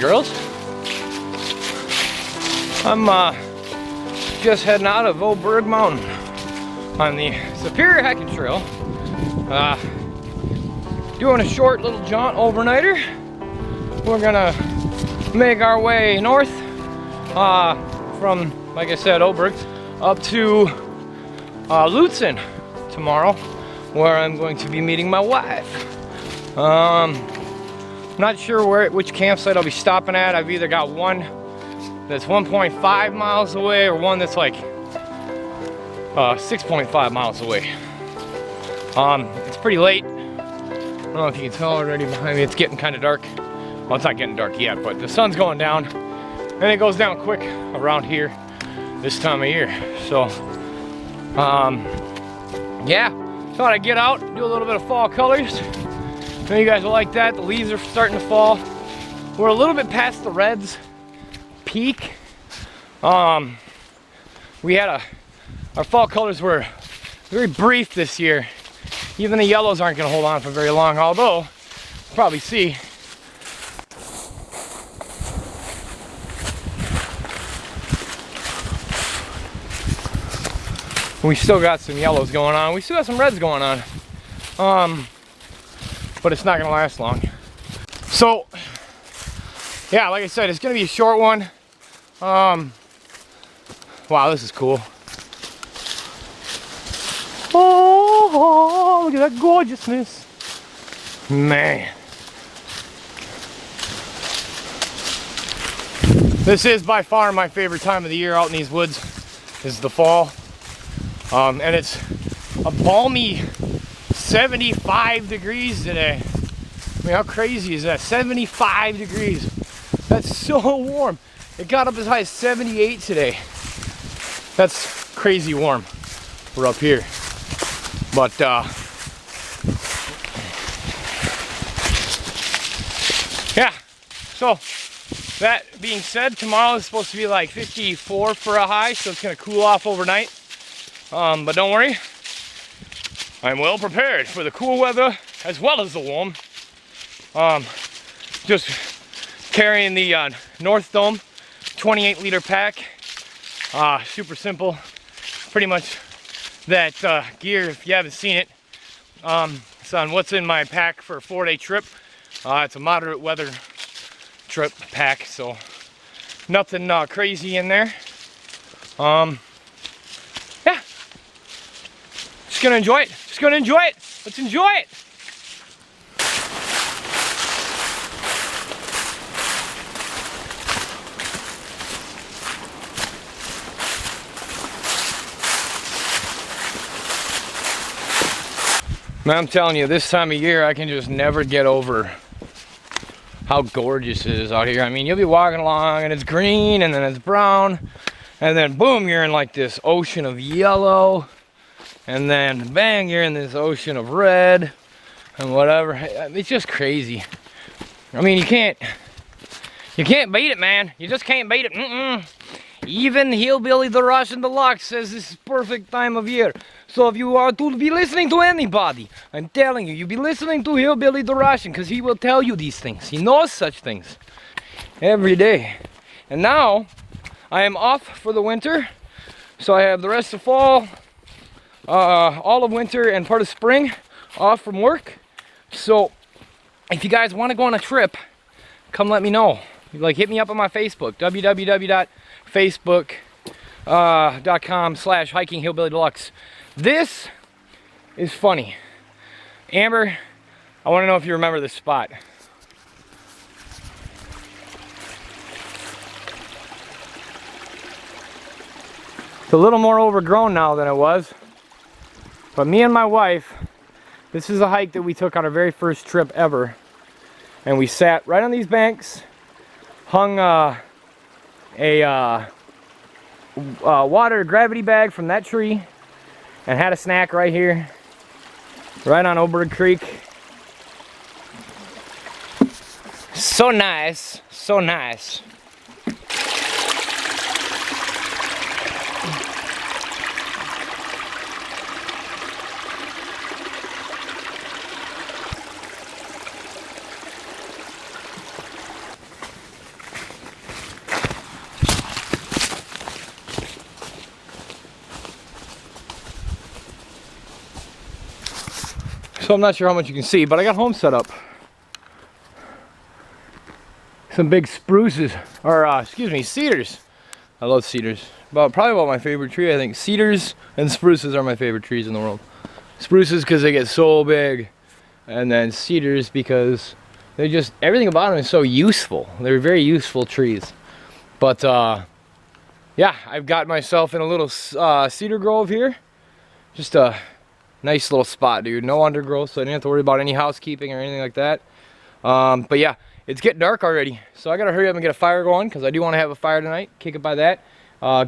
girls. I'm just heading out of Oberg Mountain on the Superior Hiking Trail. Doing a short little jaunt overnighter. We're gonna make our way north from, like I said, Oberg up to Lutsen tomorrow, where I'm going to be meeting my wife. Not sure which campsite I'll be stopping at. I've either got one that's 1.5 miles away or one that's like 6.5 miles away. It's pretty late. I don't know if you can tell already behind me, it's getting kind of dark. Well, it's not getting dark yet, but the sun's going down, and it goes down quick around here this time of year. So, yeah, thought I'd get out, do a little bit of fall colors. I know you guys will like that. The leaves are starting to fall. We're a little bit past the reds peak. We had our fall colors were very brief this year. Even the yellows aren't going to hold on for very long, although you'll probably see we still got some yellows going on. We still got some reds going on. But it's not gonna last long. So, yeah, like I said, it's gonna be a short one. Wow, this is cool. Oh, look at that gorgeousness. Man. This is by far my favorite time of the year out in these woods, is the fall. And it's a balmy 75 degrees today. I mean, how crazy is that? 75 degrees. That's so warm. It got up as high as 78 today. That's crazy warm for up here. But yeah. So that being said, tomorrow is supposed to be like 54 for a high, so it's gonna cool off overnight. But don't worry, I'm well prepared for the cool weather as well as the warm. Just carrying the North Dome 28-liter pack. Super simple. Pretty much that gear, if you haven't seen it, it's on what's in my pack for a 4-day trip. It's a moderate weather trip pack, so nothing crazy in there. Yeah. Just gonna enjoy it. Just gonna enjoy it. Let's enjoy it. Man, I'm telling you, this time of year, I can just never get over how gorgeous it is out here. I mean, you'll be walking along and it's green and then it's brown, and then boom, you're in like this ocean of yellow. And then bang, you're in this ocean of red and whatever. It's just crazy. I mean, you can't beat it, man. You just can't beat it. Even Hillbilly the Russian Deluxe says this is perfect time of year. So if you are to be listening to anybody, I'm telling you, be listening to Hillbilly the Russian, because he will tell you these things. He knows such things every day. And now I am off for the winter. So I have the rest of fall, all of winter and part of spring off from work. So if you guys want to go on a trip, come let me know. Like, hit me up on my Facebook, www.facebook.com/hikinghillbillydeluxe. This is funny. Amber, I want to know if you remember this spot. It's a little more overgrown now than it was. But me and my wife, this is a hike that we took on our very first trip ever. And we sat right on these banks, hung a water gravity bag from that tree, and had a snack right here, right on Oberg Creek. So nice, so nice. So I'm not sure how much you can see, but I got home set up. Some big spruces, or excuse me, cedars. I love cedars. Probably about my favorite tree, I think. Cedars and spruces are my favorite trees in the world. Spruces because they get so big, and then cedars because they just, everything about them is so useful. They're very useful trees. But yeah, I've got myself in a little cedar grove here. Just a nice little spot, dude. No undergrowth, so I didn't have to worry about any housekeeping or anything like that. But yeah, it's getting dark already, so I gotta hurry up and get a fire going because I do want to have a fire tonight. Kick it by that.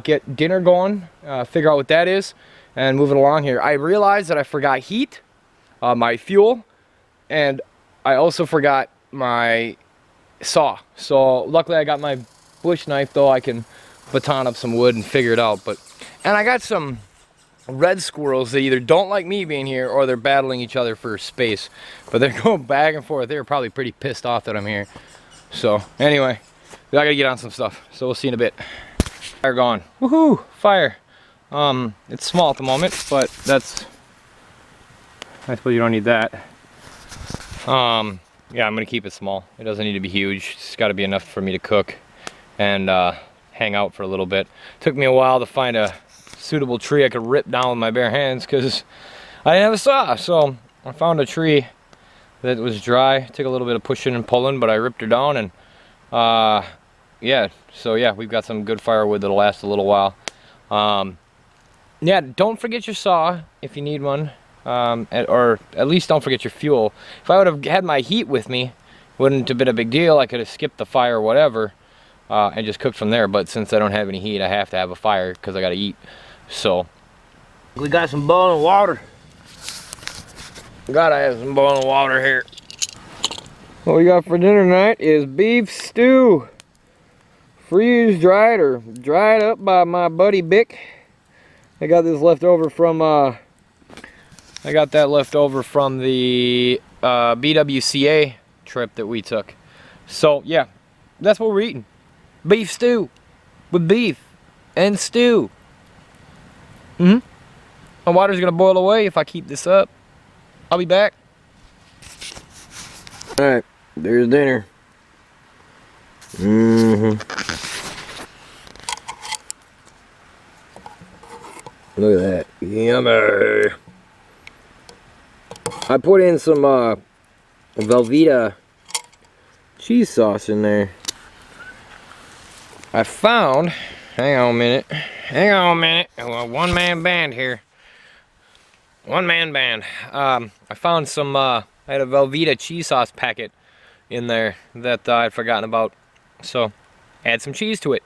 Get dinner going, figure out what that is, and move it along here. I realized that I forgot heat, my fuel, and I also forgot my saw. So luckily I got my bush knife, though I can baton up some wood and figure it out. And I got some red squirrels that either don't like me being here or they're battling each other for space. But they're going back and forth. They're probably pretty pissed off that I'm here. So anyway, I gotta get on some stuff. So we'll see in a bit. Fire gone. Woohoo! Fire. It's small at the moment, but that's, I suppose you don't need that. Yeah, I'm gonna keep it small. It doesn't need to be huge. It's gotta be enough for me to cook and hang out for a little bit. Took me a while to find a suitable tree I could rip down with my bare hands because I didn't have a saw. So I found a tree that was dry. Took a little bit of pushing and pulling, but I ripped her down, and yeah, so yeah, we've got some good firewood that'll last a little while. Yeah, don't forget your saw if you need one, or at least don't forget your fuel. If I would have had my heat with me, it wouldn't have been a big deal. I could have skipped the fire or whatever and just cooked from there, but since I don't have any heat, I have to have a fire because I gotta eat. So we got some boiling water. Gotta have some boiling water here. What we got for dinner tonight is beef stew. Freeze dried or dried up by my buddy Bick. I got this left over from I got that left over from the BWCA trip that we took. So yeah, that's what we're eating. Beef stew with beef and stew. My water's gonna boil away if I keep this up. I'll be back. Alright, there's dinner. Look at that. Yummy. I put in some Velveeta cheese sauce in there. I found, hang on a minute. One-man band here. One-man band. I found some, I had a Velveeta cheese sauce packet in there that I'd forgotten about. So, add some cheese to it.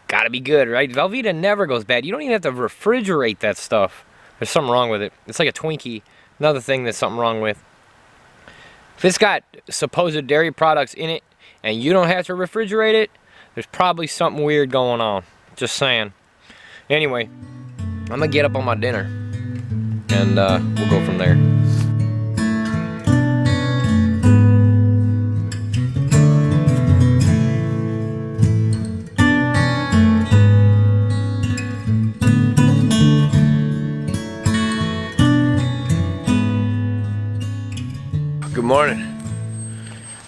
Gotta be good, right? Velveeta never goes bad. You don't even have to refrigerate that stuff. There's something wrong with it. It's like a Twinkie. Another thing there's something wrong with. If it's got supposed dairy products in it and you don't have to refrigerate it, there's probably something weird going on. Just saying. Anyway, I'm gonna get up on my dinner and we'll go from there. Good morning.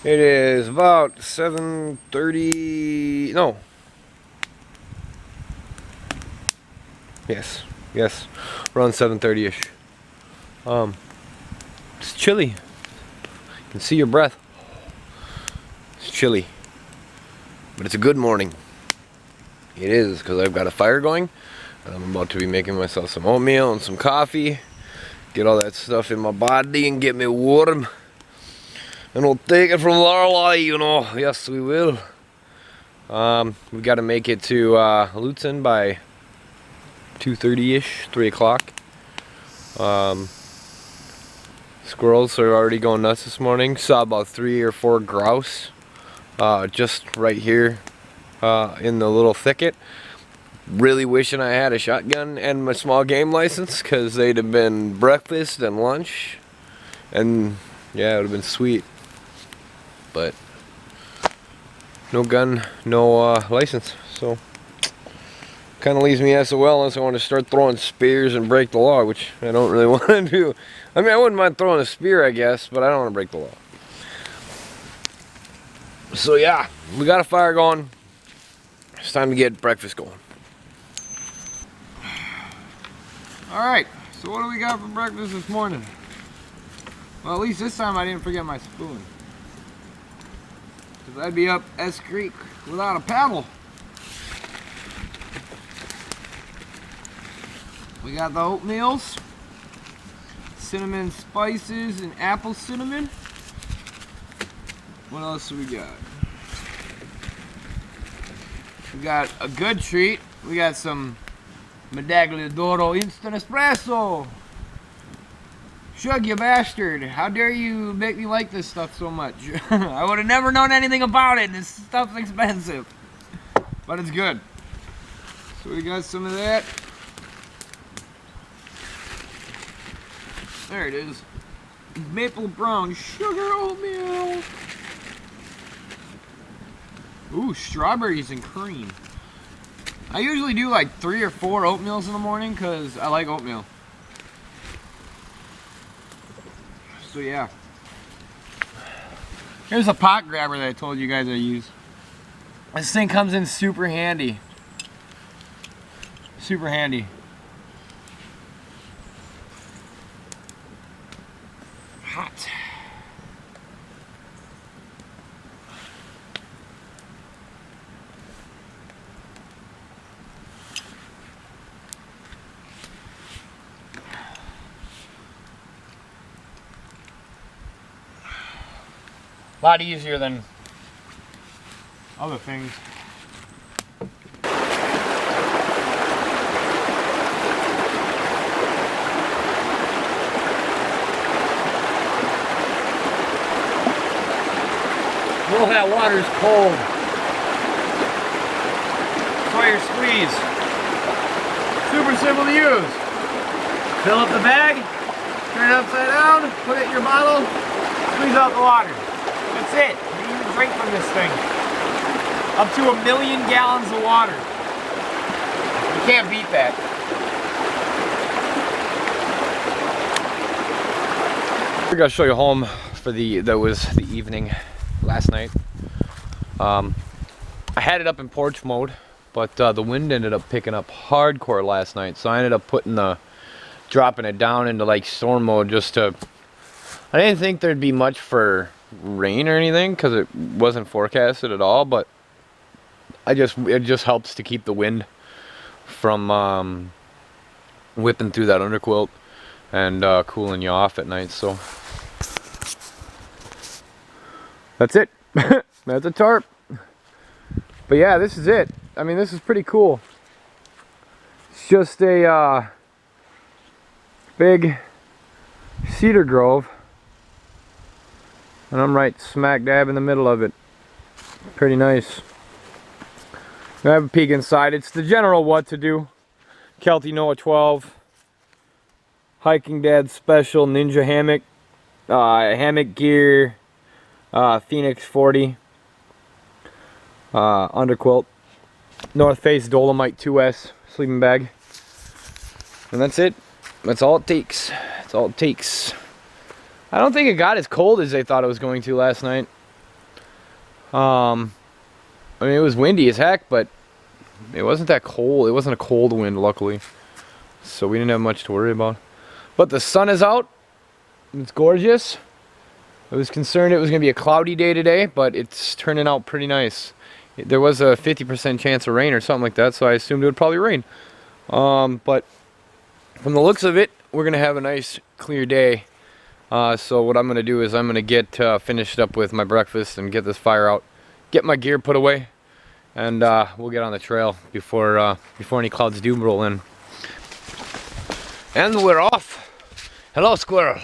It is about 7:30. No. Yes, around 7:30ish. It's chilly. You can see your breath. It's chilly, but it's a good morning. It is, because I've got a fire going, and I'm about to be making myself some oatmeal and some coffee. Get all that stuff in my body and get me warm. And we'll take it from Lorelei, you know. Yes, we will. We got to make it to Lutsen by 2:30ish, 3 o'clock. Squirrels are already going nuts this morning. Saw about 3 or 4 grouse just right here in the little thicket. Really wishing I had a shotgun and my small game license, because they'd have been breakfast and lunch. And yeah, it would have been sweet. But no gun, no license, so Kind of leaves me SOL unless I want to start throwing spears and break the law, which I don't really want to do. I mean, I wouldn't mind throwing a spear, I guess, but I don't want to break the law. So yeah, we got a fire going. It's time to get breakfast going. Alright, so what do we got for breakfast this morning? Well, at least this time I didn't forget my spoon. Because I'd be up S Creek without a paddle. We got the oatmeals, cinnamon spices, and apple cinnamon. What else do we got? We got a good treat. We got some Medaglia d'Oro instant espresso. Shug, you bastard. How dare you make me like this stuff so much? I would have never known anything about it. This stuff's expensive. But it's good. So we got some of that. There it is. Maple brown sugar oatmeal. Ooh, strawberries and cream. I usually do like 3 or 4 oatmeals in the morning because I like oatmeal. So yeah. Here's a pot grabber that I told you guys I use. This thing comes in super handy. Super handy. Hot. A lot easier than other things. Oh, that water's cold. Fire squeeze. Super simple to use. Fill up the bag, turn it upside down, put it in your bottle, squeeze out the water. That's it. You can drink from this thing. Up to 1 million gallons of water. You can't beat that. I gotta show you home for that was the evening last night. I had it up in porch mode, but the wind ended up picking up hardcore last night, so I ended up dropping it down into like storm mode just to. I didn't think there'd be much for rain or anything because it wasn't forecasted at all, but it just helps to keep the wind from whipping through that underquilt and cooling you off at night. So that's it. That's a tarp. But yeah, this is it. I mean, this is pretty cool. It's just a big cedar grove, and I'm right smack dab in the middle of it. Pretty nice. I have a peek inside. It's the general what to do. Kelty Noah 12, Hiking Dad Special Ninja Hammock, hammock gear, Phoenix 40, underquilt, North Face Dolomite 2S sleeping bag, and that's it. That's all it takes. That's all it takes. I don't think it got as cold as they thought it was going to last night. I mean, it was windy as heck, but it wasn't that cold. It wasn't a cold wind, luckily. So we didn't have much to worry about. But the sun is out. It's gorgeous. I was concerned it was going to be a cloudy day today, but it's turning out pretty nice. There was a 50% chance of rain or something like that, so I assumed it would probably rain. But from the looks of it, we're going to have a nice, clear day. So what I'm going to do is I'm going to get finished up with my breakfast and get this fire out. Get my gear put away, and we'll get on the trail before any clouds do roll in. And we're off. Hello, squirrel.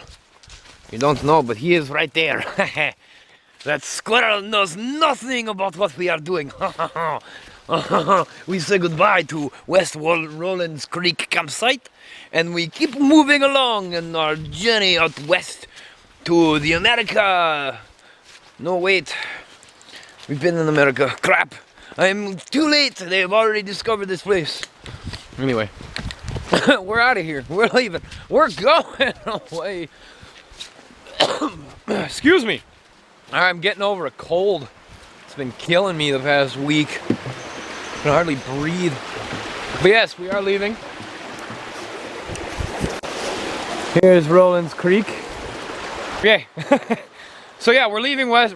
You don't know, but he is right there. That squirrel knows nothing about what we are doing. We say goodbye to West Rollins Creek campsite, and we keep moving along in our journey out west to the America. No, wait. We've been in America. Crap. I'm too late. They've already discovered this place. Anyway, we're out of here. We're leaving. We're going away. Excuse me. I'm getting over a cold. It's been killing me the past week. I can hardly breathe. But yes, we are leaving. Here's Rollins Creek. Okay. So yeah, we're leaving West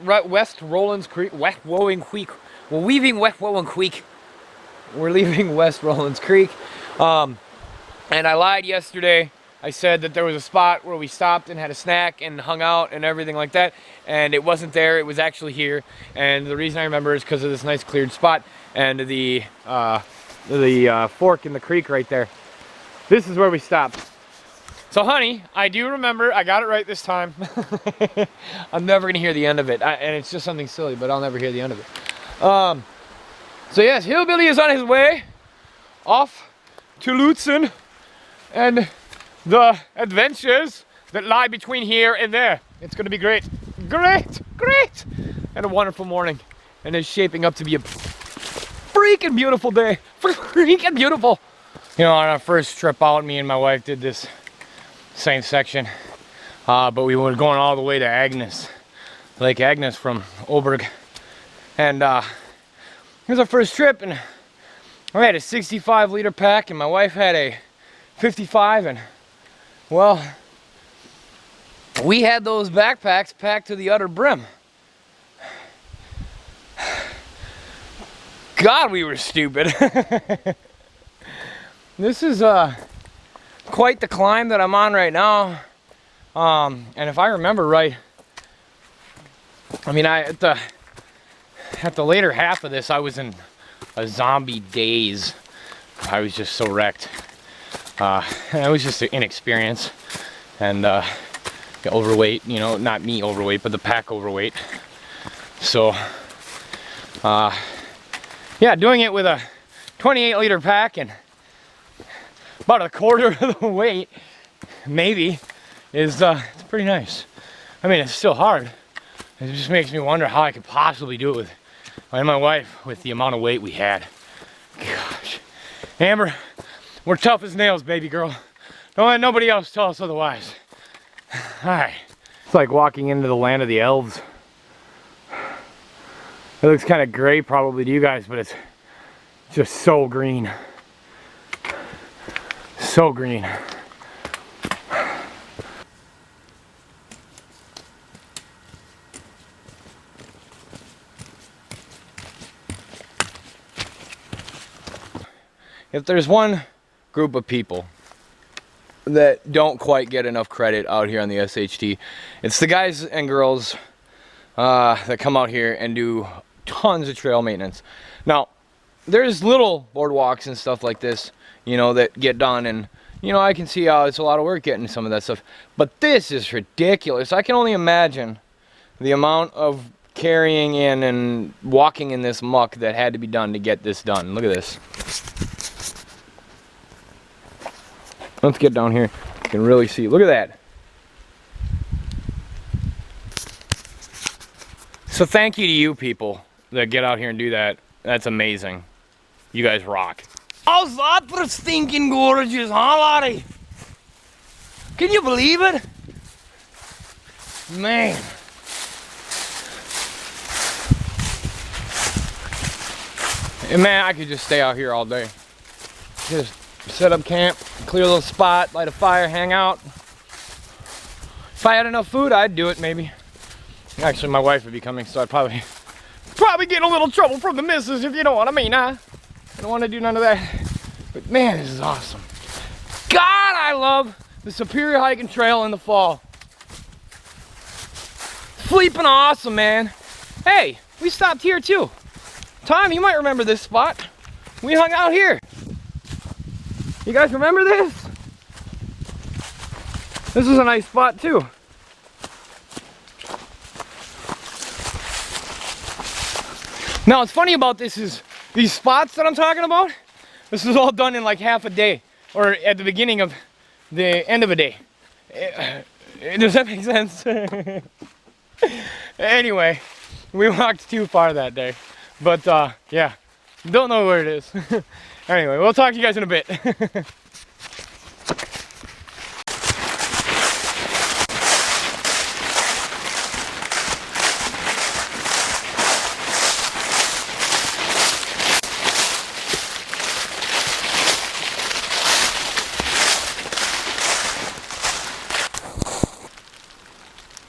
Rollins Creek. West Rollins Creek. We're leaving West Rollins Creek. We're leaving West Rollins Creek. And I lied yesterday. I said that there was a spot where we stopped and had a snack and hung out and everything like that. And it wasn't there. It was actually here. And the reason I remember is because of this nice cleared spot and the fork in the creek right there. This is where we stopped. So honey, I do remember, I got it right this time. I'm never gonna hear the end of it. And it's just something silly, but I'll never hear the end of it. So yes, Hillbilly is on his way off to Lutsen and the adventures that lie between here and there. It's gonna be great. Great, great. And a wonderful morning. And it's shaping up to be a freaking beautiful day. Freaking beautiful. You know, on our first trip out, me and my wife did this same section, but we were going all the way to Agnes, Lake Agnes from Oberg, and it was our first trip, and I had a 65-liter pack and my wife had a 55, and well, we had those backpacks packed to the utter brim. God, we were stupid. This is quite the climb that I'm on right now, and if I remember right, I mean, at the later half of this, I was in a zombie daze. I was just so wrecked. I was just inexperienced and overweight. You know, not me overweight, but the pack overweight. So, yeah, doing it with a 28-liter pack and about a quarter of the weight, maybe, is it's pretty nice. I mean, it's still hard. It just makes me wonder how I could possibly do it with and my wife with the amount of weight we had. Gosh, Amber, we're tough as nails, baby girl. Don't let nobody else tell us otherwise. All right, it's like walking into the land of the elves. It looks kind of gray probably to you guys, but it's just so green. So green. If there's one group of people that don't quite get enough credit out here on the SHT, it's the guys and girls that come out here and do tons of trail maintenance. Now, there's little boardwalks and stuff like this, you know, that get done, and you know, I can see how it's a lot of work getting some of that stuff, but this is ridiculous. I can only imagine the amount of carrying in and walking in this muck that had to be done to get this done. Look at this. Let's get down here. You can really see. Look at that. So thank you to you people that get out here and do that. That's amazing. You guys rock. How's that for stinking gorgeous, huh, laddie? Can you believe it? Man. And man, I could just stay out here all day. Just set up camp, clear a little spot, light a fire, hang out. If I had enough food, I'd do it maybe. Actually, my wife would be coming, so I'd probably get in a little trouble from the missus, if you know what I mean, huh? I don't want to do none of that. But man, this is awesome. God, I love the Superior Hiking Trail in the fall. Flippin' awesome, man. Hey, we stopped here too. Tom, you might remember this spot. We hung out here. You guys remember this? This is a nice spot too. Now, what's funny about this is these spots that I'm talking about, this is all done in like half a day, or at the beginning of the end of a day. Does that make sense? Anyway, we walked too far that day, but yeah, don't know where it is. Anyway, we'll talk to you guys in a bit.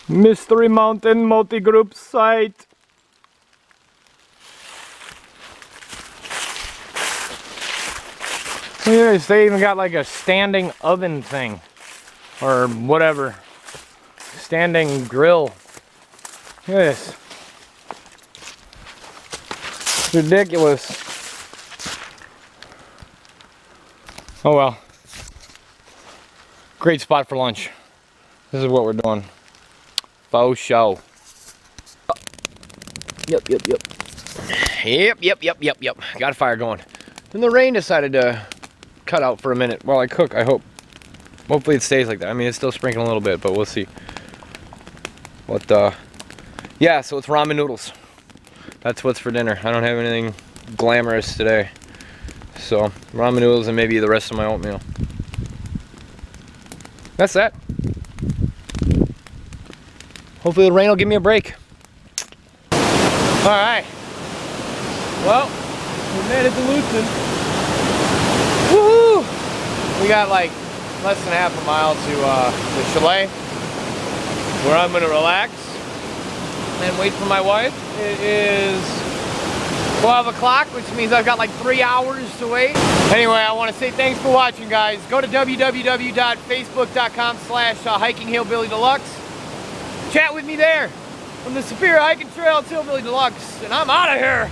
Mystery Mountain multi-group site. Look at this, they even got like a standing oven thing. Or whatever. Standing grill. Look at this. It's ridiculous. Oh well. Great spot for lunch. This is what we're doing. Faux show. Yep. Got a fire going. And the rain decided to cut out for a minute while I cook, I hope. Hopefully it stays like that. I mean, it's still sprinkling a little bit, but we'll see. But, yeah, so it's ramen noodles. That's what's for dinner. I don't have anything glamorous today. So, ramen noodles and maybe the rest of my oatmeal. That's that. Hopefully the rain will give me a break. Alright. Well, we made it to Lutsen. Woohoo! We got like less than half a mile to the chalet, where I'm gonna relax and wait for my wife. It is 12 o'clock, which means I've got like 3 hours to wait. Anyway, I want to say thanks for watching, guys. Go to www.facebook.com/hikinghillbillydeluxe. Chat with me there from the Superior Hiking Trail to Hillbilly Deluxe, and I'm out of here.